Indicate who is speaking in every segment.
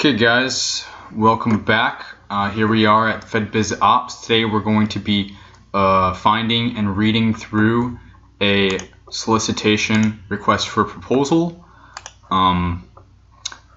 Speaker 1: Okay guys, welcome back. Here we are at Fed Biz Opps. Today we're going to be finding and reading through a solicitation request for proposal.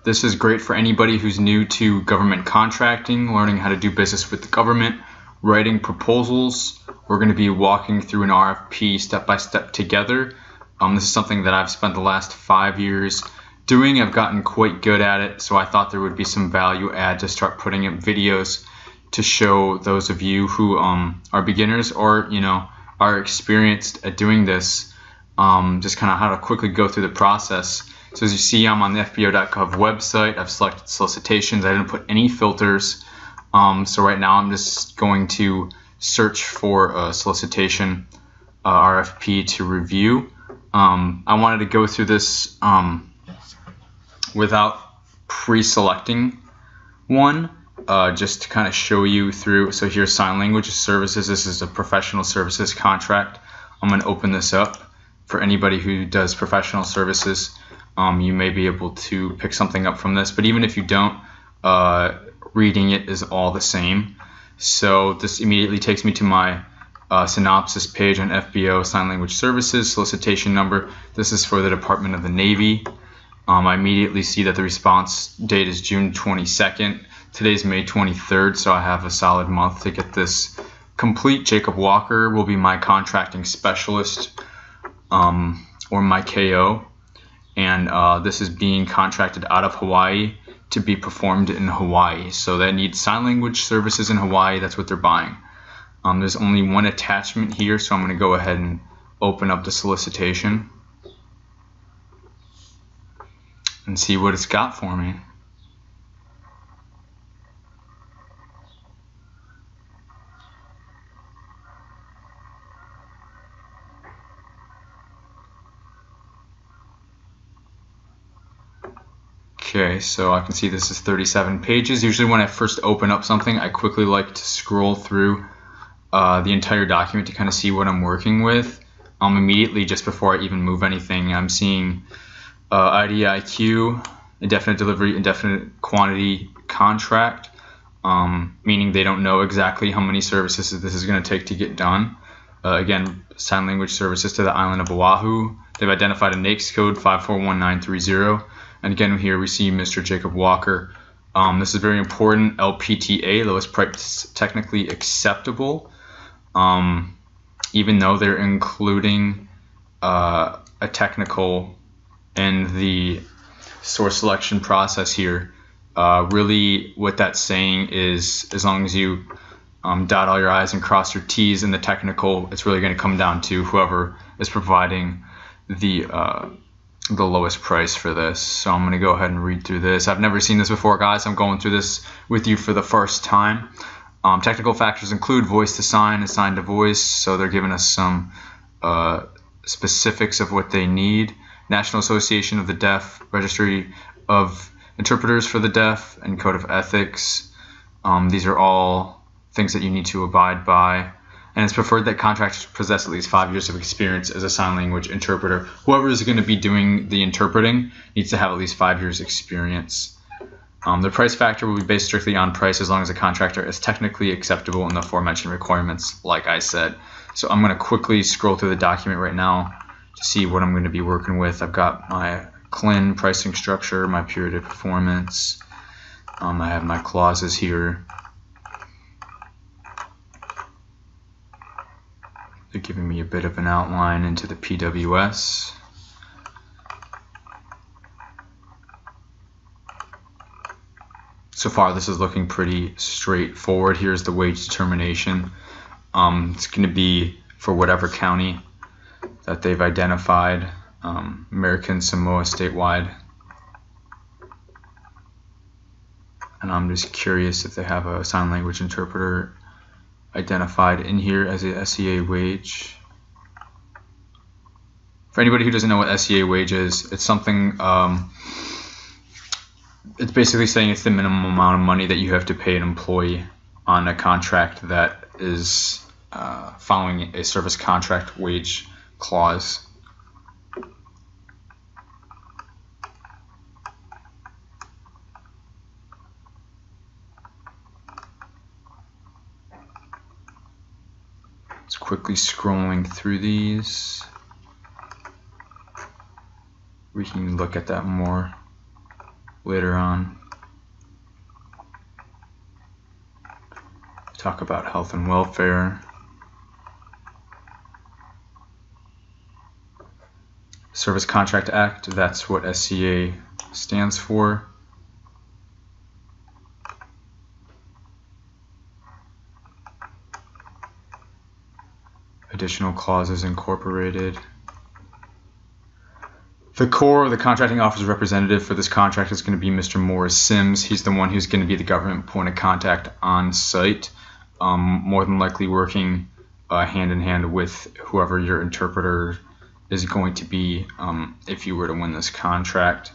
Speaker 1: This is great for anybody who's new to government contracting, learning how to do business with the government, writing proposals. We're going to be walking through an RFP step by step together. This is something that I've spent the last 5 years doing. I've gotten quite good at it, so I thought there would be some value add to start putting up videos to show those of you who are beginners or are experienced at doing this, just kind of how to quickly go through the process. So as you see, I'm on the FBO.gov website. I've selected solicitations. I didn't put any filters, so right now I'm just going to search for a solicitation RFP to review. I wanted to go through this without pre-selecting one, just to kind of show you through. So here's sign language services. This is a professional services contract. I'm going to open this up. For anybody who does professional services, you may be able to pick something up from this, but even if you don't, reading it is all the same. So this immediately takes me to my synopsis page on FBO sign language services, solicitation number. This is for the Department of the Navy. I immediately see that the response date is June 22nd. Today's May 23rd, so I have a solid month to get this complete. Jacob Walker will be my contracting specialist, or my KO, and this is being contracted out of Hawaii to be performed in Hawaii. So that needs sign language services in Hawaii. That's what they're buying. There's only one attachment here, so I'm going to go ahead and open up the solicitation and see what it's got for me. Okay, so I can see this is 37 pages. Usually when I first open up something, I quickly like to scroll through the entire document to kind of see what I'm working with. Immediately, just before I even move anything, I'm seeing IDIQ, indefinite delivery, indefinite quantity contract, meaning they don't know exactly how many services this is going to take to get done. Again, sign language services to the island of Oahu. They've identified a NAICS code 541930. And again, here we see Mr. Jacob Walker. This is very important. LPTA, lowest price technically acceptable. Even though they're including a technical in the source selection process here, really what that's saying is, as long as you dot all your I's and cross your T's in the technical, it's really going to come down to whoever is providing the lowest price for this. So I'm going to go ahead and read through this. I've never seen this before, guys. I'm going through this with you for the first time. Technical factors include voice to sign and sign to voice, so they're giving us some specifics of what they need. National Association of the Deaf, Registry of Interpreters for the Deaf, and Code of Ethics. These are all things that you need to abide by. And it's preferred that contractors possess at least 5 years of experience as a sign language interpreter. Whoever is going to be doing the interpreting needs to have at least 5 years experience. The price factor will be based strictly on price as long as the contractor is technically acceptable in the aforementioned requirements, like I said. So I'm going to quickly scroll through the document right now to see what I'm going to be working with. I've got my CLIN pricing structure, my period of performance. I have my clauses here. They're giving me a bit of an outline into the PWS. So far, this is looking pretty straightforward. Here's the wage determination. It's going to be for whatever county that they've identified, American Samoa statewide. And I'm just curious if they have a sign language interpreter identified in here as a SCA wage. For anybody who doesn't know what SCA wage is, it's something, it's basically saying it's the minimum amount of money that you have to pay an employee on a contract that is following a service contract wage clause. quickly scrolling through these. We can look at that more later on. Talk about health and welfare. Service Contract Act, that's what SCA stands for. Additional clauses incorporated. The core, the contracting office representative for this contract is going to be Mr. Morris Sims. He's the one who's going to be the government point of contact on site, more than likely working hand in hand with whoever your interpreter is going to be if you were to win this contract.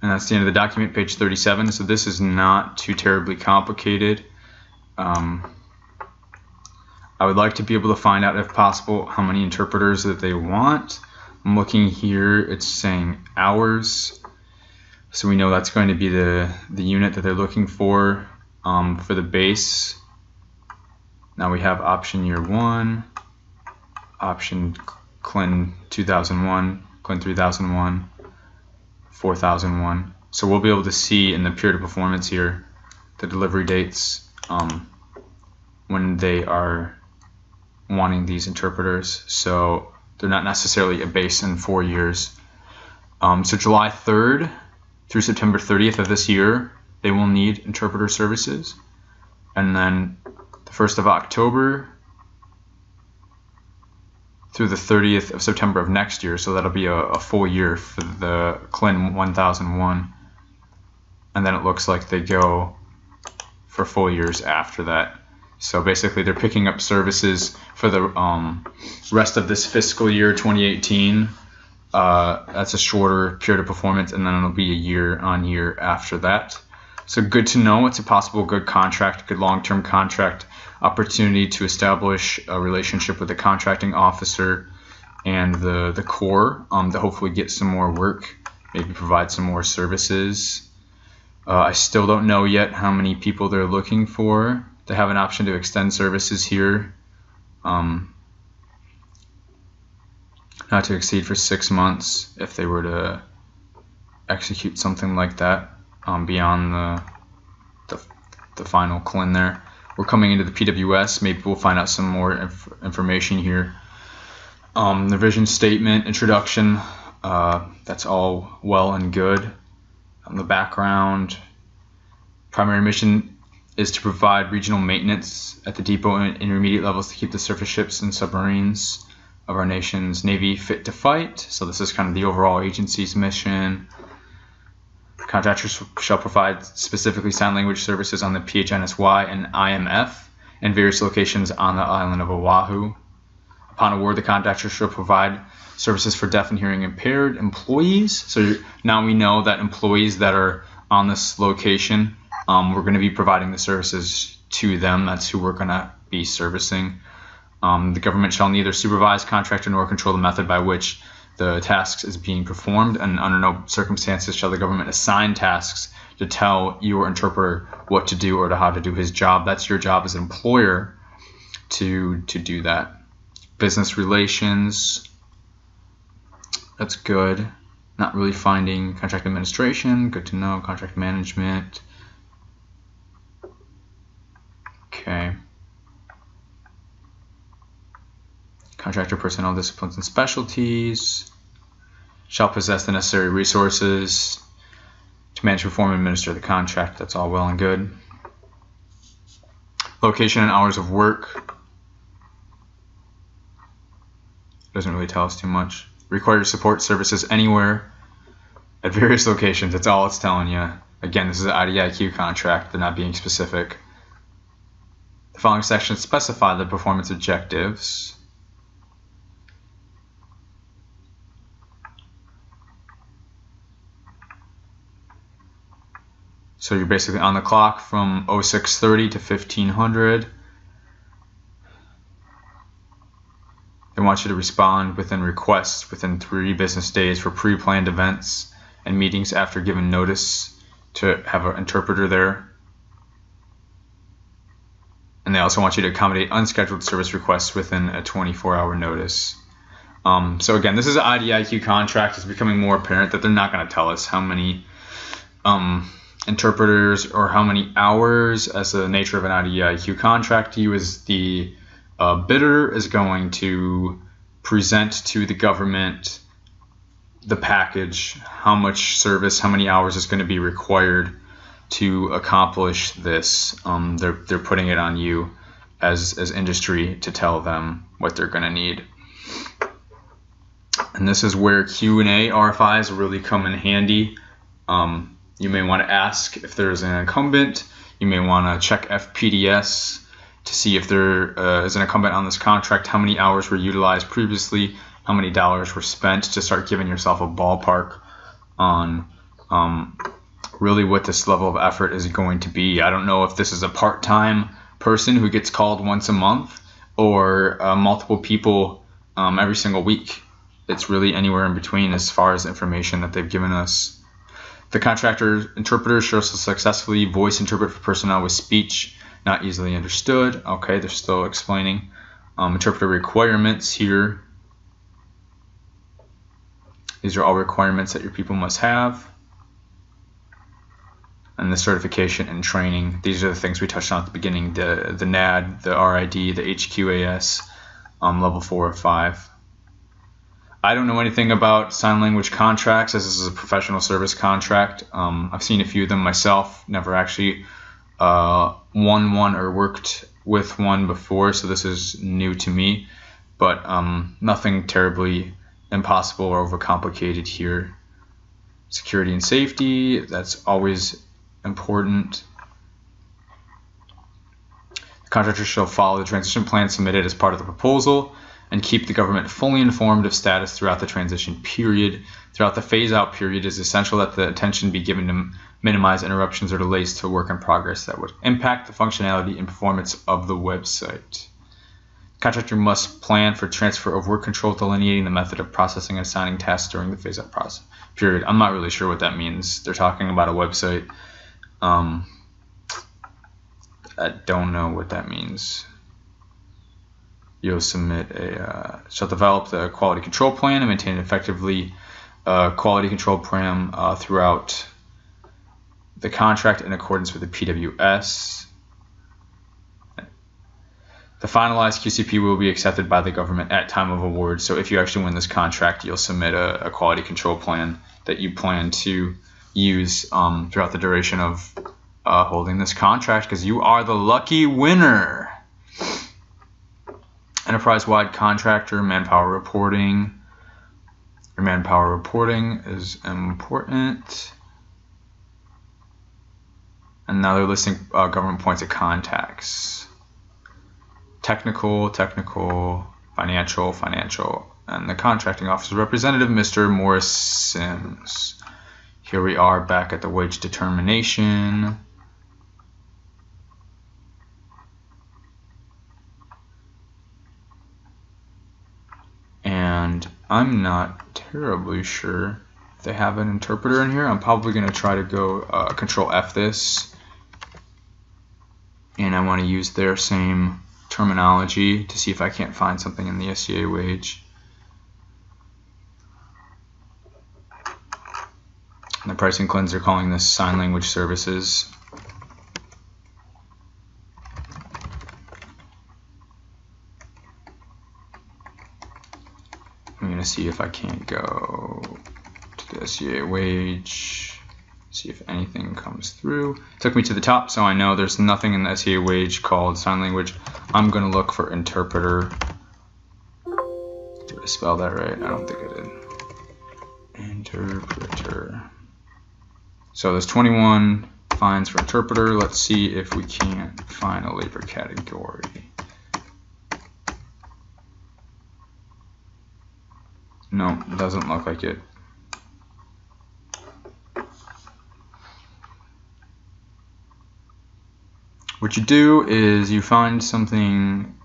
Speaker 1: And that's the end of the document, page 37. So this is not too terribly complicated. I would like to be able to find out, if possible, how many interpreters that they want. I'm looking here, it's saying hours. So we know that's going to be the unit that they're looking for the base. Now we have option year 1, option CLIN 2001, CLIN 3001, 4001. So we'll be able to see in the period of performance here the delivery dates when they are wanting these interpreters. So they're not necessarily a base in 4 years. So July 3rd through September 30th of this year, they will need interpreter services. And then the 1st of October through the 30th of September of next year. So that'll be a full year for the CLIN 1001. And then it looks like they go for full years after that. So basically they're picking up services for the rest of this fiscal year 2018. That's a shorter period of performance, and then it'll be a year on year after that. So good to know. It's a possible good contract, good long-term contract opportunity to establish a relationship with the contracting officer and the core to hopefully get some more work, maybe provide some more services. I still don't know yet how many people they're looking for. They have an option to extend services here, not to exceed for 6 months if they were to execute something like that beyond the final CLIN there. We're coming into the PWS. Maybe we'll find out some more information here. The vision statement, introduction, that's all well and good. The background, primary mission is to provide regional maintenance at the depot and intermediate levels to keep the surface ships and submarines of our nation's Navy fit to fight. So this is kind of the overall agency's mission. Contractors shall provide specifically sign language services on the PHNSY and IMF and various locations on the island of Oahu. Upon award, the contractor shall provide services for deaf and hearing impaired employees. So now we know that employees that are on this location, we're going to be providing the services to them. That's who we're going to be servicing. The government shall neither supervise, contract, nor control the method by which the tasks is being performed, and under no circumstances shall the government assign tasks to tell your interpreter what to do or to how to do his job. That's your job as an employer to do that. Business relations, that's good. Not really finding contract administration, good to know. Contract management, okay. Contractor personnel disciplines and specialties shall possess the necessary resources to manage, perform, and administer the contract. That's all well and good. Location and hours of work doesn't really tell us too much. Require support services anywhere at various locations. That's all it's telling you. Again, this is an IDIQ contract. They're not being specific. The following sections specify the performance objectives. So you're basically on the clock from 0630 to 1500. They want you to respond within requests within 3 business days for pre-planned events and meetings after given notice to have an interpreter there. And they also want you to accommodate unscheduled service requests within a 24-hour notice. So again, this is an IDIQ contract. It's becoming more apparent that they're not going to tell us how many interpreters or how many hours, as the nature of an IDIQ contract. You as the bidder is going to present to the government the package, how much service, how many hours is going to be required to accomplish this. They're putting it on you as industry to tell them what they're going to need. And this is where Q&A RFIs really come in handy. You may want to ask if there's an incumbent. You may want to check FPDS to see if there is an incumbent on this contract, how many hours were utilized previously, how many dollars were spent, to start giving yourself a ballpark on really what this level of effort is going to be. I don't know if this is a part-time person who gets called once a month or multiple people every single week. It's really anywhere in between as far as information that they've given us. The contractor interpreter should successfully voice interpret for personnel with speech not easily understood. Okay, they're still explaining. Interpreter requirements here. These are all requirements that your people must have. And the certification and training. These are the things we touched on at the beginning. The NAD, the RID, the HQAS, level 4 or 5. I don't know anything about sign language contracts, as this is a professional service contract. I've seen a few of them myself, never actually won one or worked with one before, so this is new to me. But nothing terribly impossible or overcomplicated here. Security and safety, that's always important. The contractor shall follow the transition plan submitted as part of the proposal and keep the government fully informed of status throughout the transition period. Throughout the phase-out period, it is essential that the attention be given to minimize interruptions or delays to work in progress that would impact the functionality and performance of the website. The contractor must plan for transfer of work control, delineating the method of processing and assigning tasks during the phase-out process period. I'm not really sure what that means. They're talking about a website. I don't know what that means. You'll submit shall develop the quality control plan and maintain effectively quality control program throughout the contract in accordance with the PWS. The finalized QCP will be accepted by the government at time of award. So if you actually win this contract, you'll submit a quality control plan that you plan to use throughout the duration of holding this contract, because you are the lucky winner. Enterprise-wide contractor manpower reporting. Your manpower reporting is important. And now they're listing government points of contacts. Technical, financial, and the contracting officer representative, Mr. Morris Sims. Here we are back at the wage determination. And I'm not terribly sure if they have an interpreter in here. I'm probably going to try to go Control F this. And I want to use their same terminology to see if I can't find something in the SCA wage. And the pricing cleanse, they're calling this sign language services. I'm going to see if I can't go to the SCA wage, see if anything comes through. It took me to the top, so I know there's nothing in the SCA wage called sign language. I'm going to look for interpreter. Did I spell that right? I don't think I did. Interpreter. So there's 21 fines for interpreter. Let's see if we can't find a labor category. No, it doesn't look like it. What you do is you find something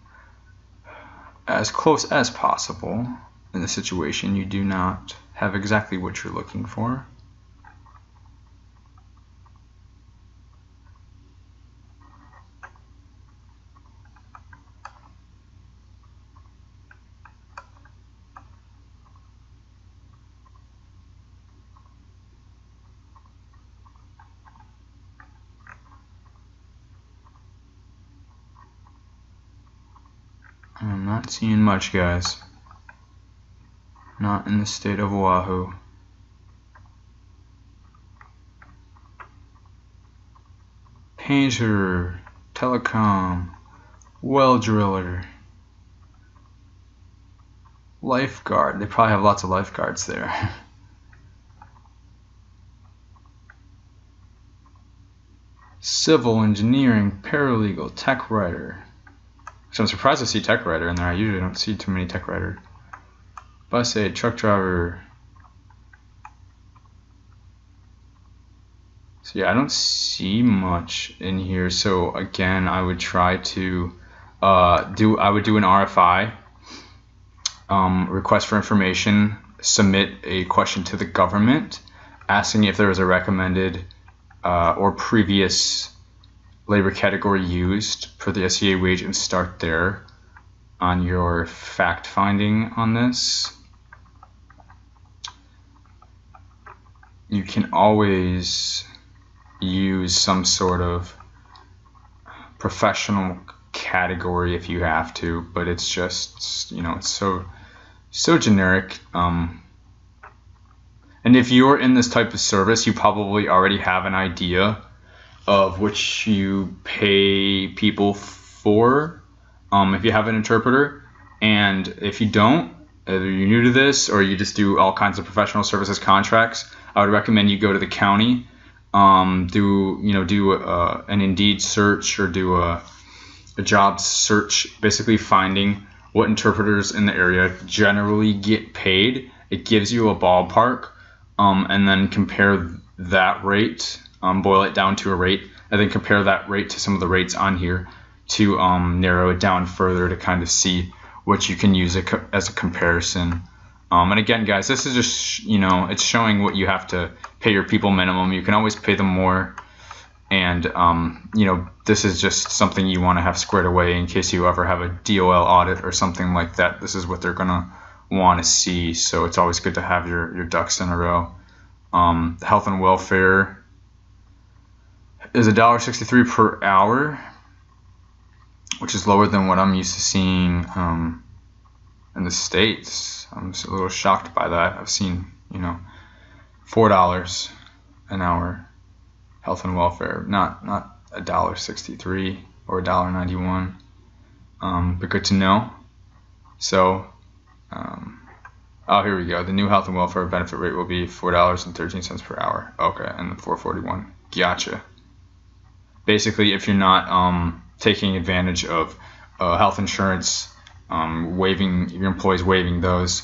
Speaker 1: as close as possible in the situation. You do not have exactly what you're looking for. not seeing much, guys. Not in the state of Oahu. Painter, telecom, well driller, lifeguard. They probably have lots of lifeguards there. Civil engineering, paralegal, tech writer. So I'm surprised to see tech writer in there. I usually don't see too many tech writer. Bus aide, truck driver. So yeah, I don't see much in here. So again, I would try to do an RFI, request for information, submit a question to the government, asking if there was a recommended or previous labor category used for the SCA wage, and start there on your fact finding on this. You can always use some sort of professional category if you have to, but it's just, you know, it's so generic. And if you're in this type of service, you probably already have an idea of which you pay people for, if you have an interpreter. And if you don't, either you're new to this or you just do all kinds of professional services contracts, I would recommend you go to the county, do an Indeed search, or do a job search, basically finding what interpreters in the area generally get paid. It gives you a ballpark, and then compare that rate, boil it down to a rate, and then compare that rate to some of the rates on here to narrow it down further to kind of see what you can use as a comparison. And again, guys, this is just, it's showing what you have to pay your people minimum. You can always pay them more. And, this is just something you want to have squared away in case you ever have a DOL audit or something like that. This is what they're going to want to see. So it's always good to have your ducks in a row. Health and welfare is $1.63 per hour, which is lower than what I'm used to seeing in the States. I'm just a little shocked by that. I've seen, $4 an hour health and welfare, not $1.63 or $1.91, but good to know. So, here we go. The new health and welfare benefit rate will be $4.13 per hour. Okay, and the $4.41. Gotcha. Basically, if you're not taking advantage of health insurance, waiving your employees waiving those,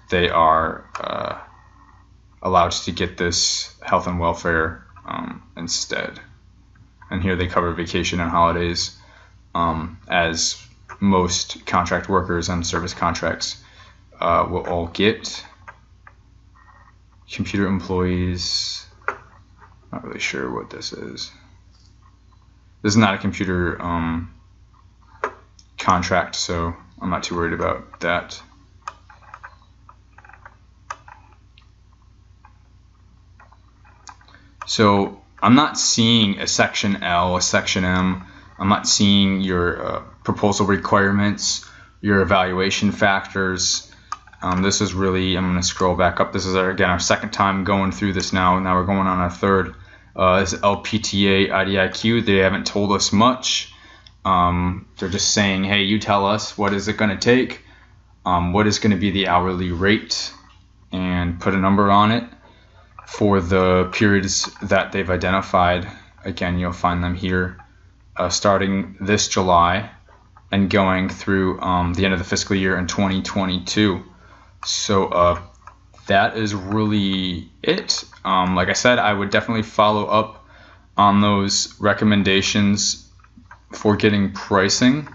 Speaker 1: they are allowed to get this health and welfare instead. And here they cover vacation and holidays, as most contract workers on service contracts will all get. Computer employees, not really sure what this is. This is not a computer contract, so I'm not too worried about that. So I'm not seeing a section L, a section M. I'm not seeing your proposal requirements, your evaluation factors. This is really, I'm going to scroll back up. This is, again, our second time going through this now. Now we're going on our third. This is LPTA IDIQ. They haven't told us much. They're just saying, hey, you tell us, what is it going to take? What is going to be the hourly rate? And put a number on it for the periods that they've identified. Again, you'll find them here, starting this July and going through the end of the fiscal year in 2022. So that is really it. Like I said, I would definitely follow up on those recommendations for getting pricing.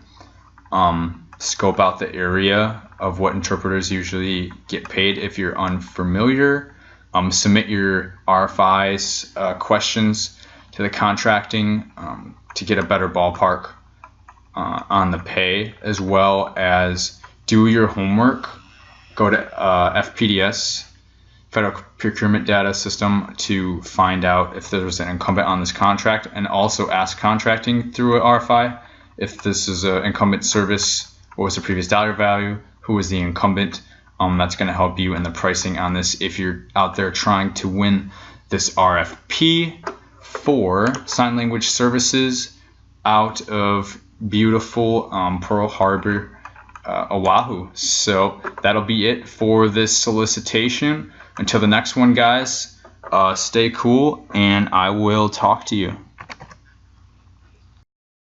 Speaker 1: Scope out the area of what interpreters usually get paid if you're unfamiliar. Submit your RFIs questions to the contracting to get a better ballpark on the pay, as well as do your homework. Go to FPDS, Federal Procurement Data System, to find out if there's an incumbent on this contract, and also ask contracting through an RFI if this is an incumbent service what was the previous dollar value, who was the incumbent. That's going to help you in the pricing on this if you're out there trying to win this RFP for sign language services out of beautiful Pearl Harbor, Oahu. So that'll be it for this solicitation. Until the next one, guys, stay cool, and I will talk to you.